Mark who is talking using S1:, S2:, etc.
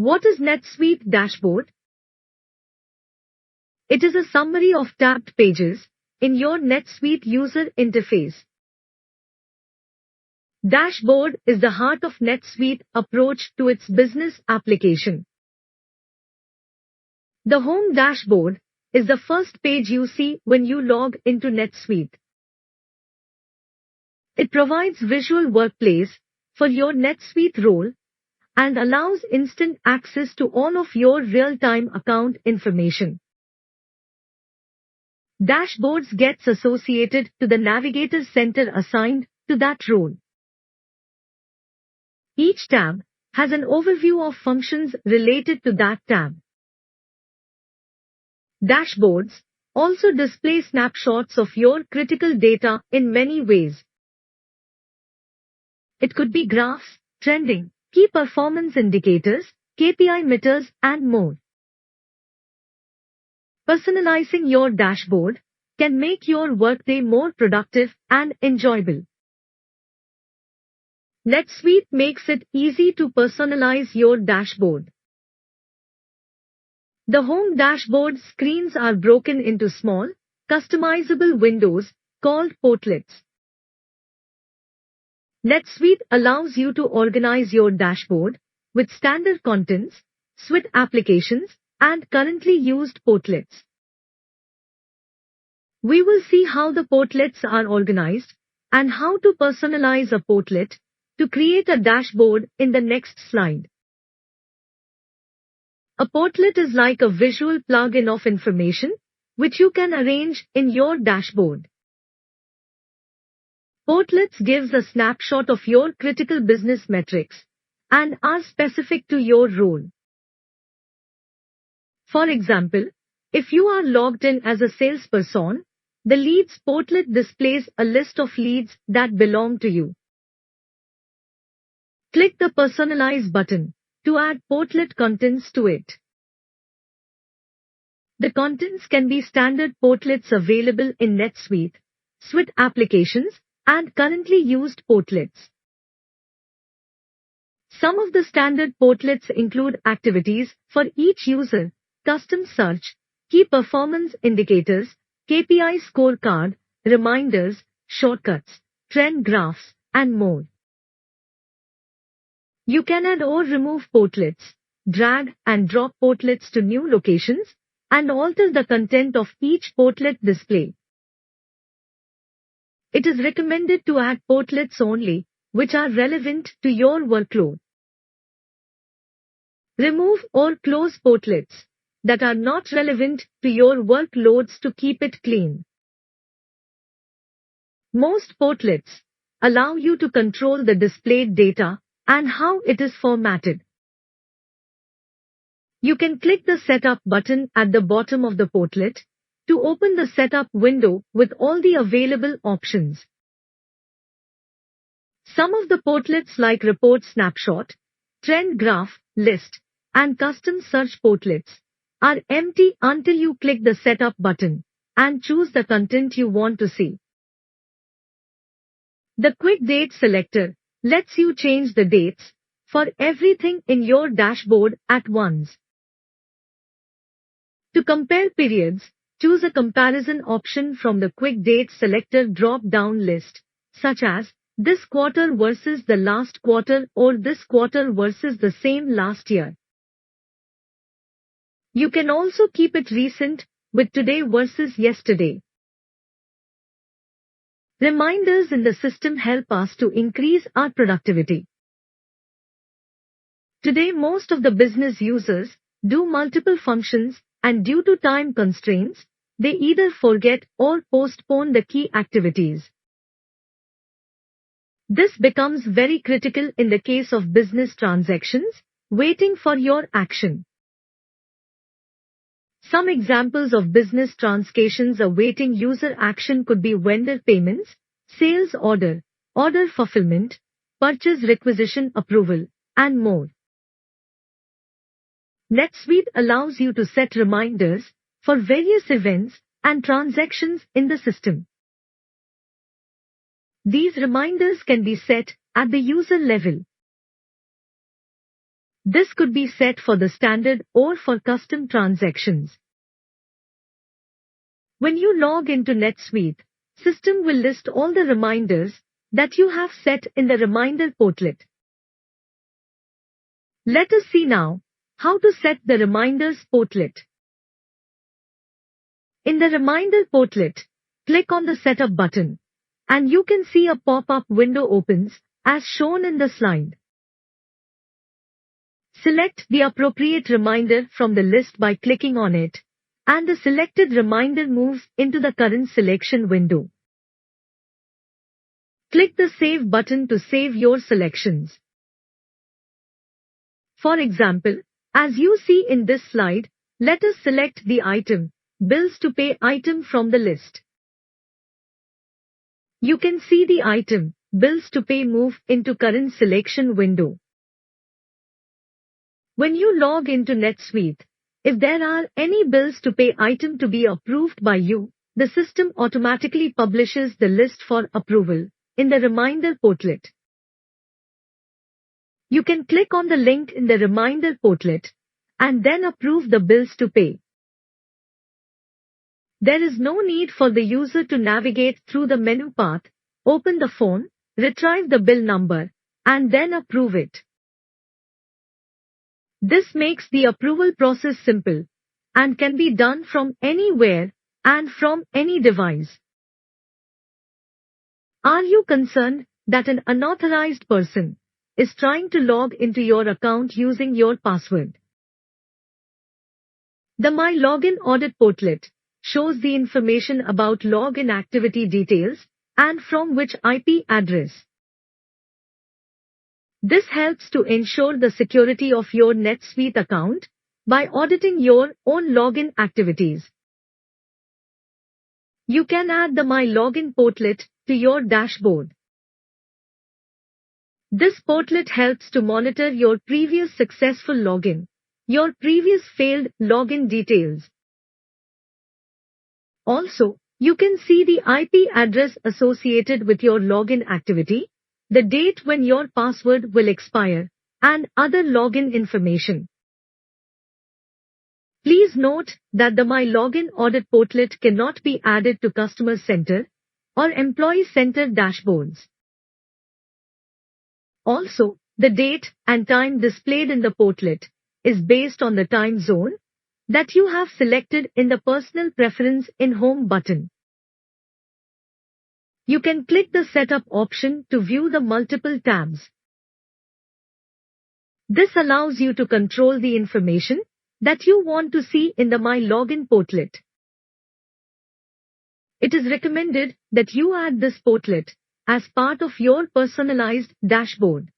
S1: What is NetSuite Dashboard? It is a summary of tabbed pages in your NetSuite user interface. Dashboard is the heart of NetSuite approach to its business application. The home dashboard is the first page you see when you log into NetSuite. It provides visual workplace for your NetSuite role and allows instant access to all of your real-time account information. Dashboards gets associated to the Navigator Center assigned to that role. Each tab has an overview of functions related to that tab. Dashboards also display snapshots of your critical data in many ways. It could be graphs, trending, key performance indicators, KPI meters, and more. Personalizing your dashboard can make your workday more productive and enjoyable. NetSuite makes it easy to personalize your dashboard. The home dashboard screens are broken into small, customizable windows called portlets. NetSuite allows you to organize your dashboard with standard contents, suite applications, and currently used portlets. We will see how the portlets are organized and how to personalize a portlet to create a dashboard in the next slide. A portlet is like a visual plug-in of information which you can arrange in your dashboard. Portlets gives a snapshot of your critical business metrics and are specific to your role. For example, if you are logged in as a salesperson, the leads portlet displays a list of leads that belong to you. Click the Personalize button to add portlet contents to it. The contents can be standard portlets available in NetSuite, suite applications, and currently used portlets. Some of the standard portlets include activities for each user, custom search, key performance indicators, KPI scorecard, reminders, shortcuts, trend graphs, and more. You can add or remove portlets, drag and drop portlets to new locations, and alter the content of each portlet display. It is recommended to add portlets only which are relevant to your workload. Remove or close portlets that are not relevant to your workloads to keep it clean. Most portlets allow you to control the displayed data and how it is formatted. You can click the Setup button at the bottom of the portlet to open the Setup window with all the available options. Some of the portlets like Report Snapshot, Trend Graph, List, and Custom Search portlets are empty until you click the Setup button and choose the content you want to see. The Quick Date selector lets you change the dates for everything in your dashboard at once. To compare periods, choose a comparison option from the Quick Date selector drop-down list, such as this quarter versus the last quarter or this quarter versus the same last year. You can also keep it recent with today versus yesterday. Reminders in the system help us to increase our productivity. Today most of the business users do multiple functions and due to time constraints, they either forget or postpone the key activities. This becomes very critical in the case of business transactions, waiting for your action. Some examples of business transactions awaiting user action could be vendor payments, sales order, order fulfillment, purchase requisition approval, and more. NetSuite allows you to set reminders for various events and transactions in the system. These reminders can be set at the user level. This could be set for the standard or for custom transactions. When you log into NetSuite, system will list all the reminders that you have set in the reminder portlet. Let us see now how to set the reminders portlet. In the reminder portlet, click on the setup button and you can see a pop-up window opens as shown in the slide. Select the appropriate reminder from the list by clicking on it, and the selected reminder moves into the current selection window. Click the Save button to save your selections. For example, as you see in this slide, let us select the item, Bills to Pay item from the list. You can see the item, Bills to Pay move into current selection window. When you log into NetSuite, if there are any bills to pay item to be approved by you, the system automatically publishes the list for approval in the reminder portlet. You can click on the link in the reminder portlet and then approve the bills to pay. There is no need for the user to navigate through the menu path, open the phone, retrieve the bill number, and then approve it. This makes the approval process simple and can be done from anywhere and from any device. Are you concerned that an unauthorized person is trying to log into your account using your password? The My Login Audit Portlet shows the information about login activity details and from which IP address. This helps to ensure the security of your NetSuite account by auditing your own login activities. You can add the My Login Portlet to your dashboard. This portlet helps to monitor your previous successful login, your previous failed login details. Also, you can see the IP address associated with your login activity, the date when your password will expire, and other login information. Please note that the My Login Audit Portlet cannot be added to Customer Center or Employee Center dashboards. Also, the date and time displayed in the portlet is based on the time zone that you have selected in the Personal Preference in Home button. You can click the Setup option to view the multiple tabs. This allows you to control the information that you want to see in the My Login Portlet. It is recommended that you add this portlet as part of your personalized dashboard.